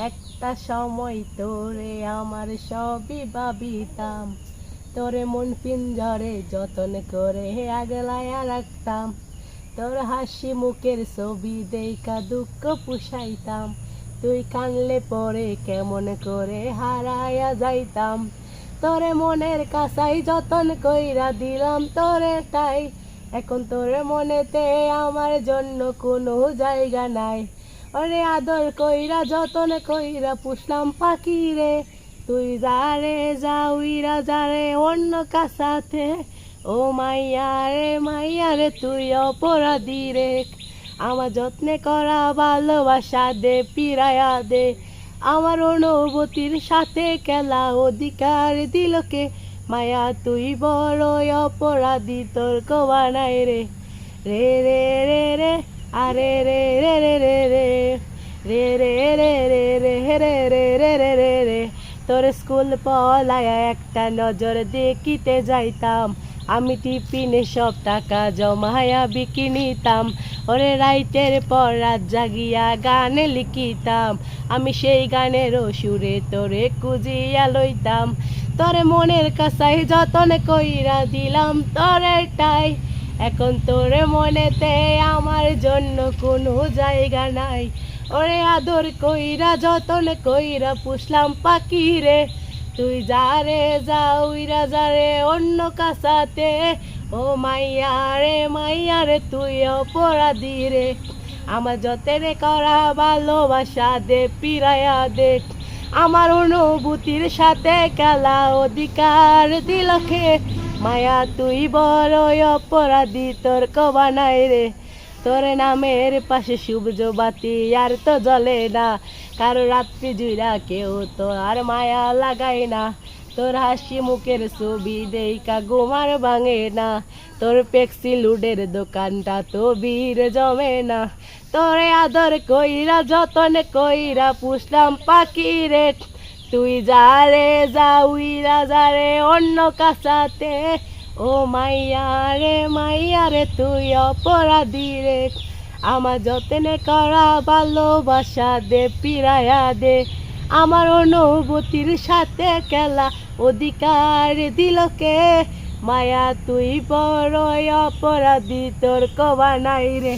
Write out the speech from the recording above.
একটা সময় তোরে আমার সবই ভাবিতাম, তোরে মন পিঞ্জরে যতন করে আগলায়া রাখতাম। তোর হাসি মুখের ছবি দেইখা দুঃখ পুষাইতাম, তুই কানলে পরে কেমন করে হারায়া যাইতাম। তোরে মনের কাছাই যতন কইরা দিলাম তোরে তাই, এখন তোরে মনেতে আমার জন্য কোনো জায়গা নাই। ওরে আদর কইরা যতন কইরা পুষলাম পাখি রে, তুই যারে যা উইরা যারে অন্য কাছাতে। ও মাইয়া রে তুই অপরাধী রে, আমার যত্নে করা ভালোবাসা দে পিরায়া দে। আমার অনুভূতির সাথে খেলা অধিকার দিলকে, মায়া তুই বড় অপরাধী তোর কোবা নাই রে। রে রে রে রে আরে রে রে রে রে রে রে রে রে রে রে রে রে রে রে রে। তোর স্কুল পলায় একটা নজর দেখিতে যাইতাম, আমি টিফিনে সব টাকা জমায়া বিকি নিতাম। ওরে রাইতের পর রাত জাগিয়া গানে লিখিতাম, আমি সেই গানেরও সুরে তোরে খুঁজিয়া লইতাম। তোরে মনের কাছাই যতন কইরা দিলাম তোরে ঠাই, এখন তোরে মনেতে আমার জন্য কোনো জায়গা নাই। ওরে আদর কইরা যতন কইরা পুষলাম পাখি রে, তুই যারে যা উইরা যারে অন্য কাছাতে। ও মাইয়া রে তুই অপরাধী রে, আমার যতনে করা ভালোবাসা দে পিরায়া দে। আমার অনুভূতির সাথে খেলা অধিকার দিলকে, মায়া তুই বড় অপরাধী তোর কবা নাই রে। তোর নামের পাশে সূর্য বাতি আর তো জ্বলে না, কারো রাত্রি জুইরা কেউ তো আর মায়া লাগায় না। তোর হাসি মুখের ছবি দেইখা ঘুমার ভাঙে না, তোর পেক্সি লুডের দোকানটা তো ভিড় জমে না। তোরে আদর কইরা যতন কইরা পুষলাম পাখি রে, তুই যারে যা উইরা যারে অন্য কাছাতে। ও মাইয়া রে তুই অপরাধী রে, আমার যতনে করা ভালোবাসা দে পিরায়া দে। আমার অনুভূতির সাথে খেলা অধিকার দিলকে, মায়া তুই বড় অপরাধী তোর কবা নাই রে।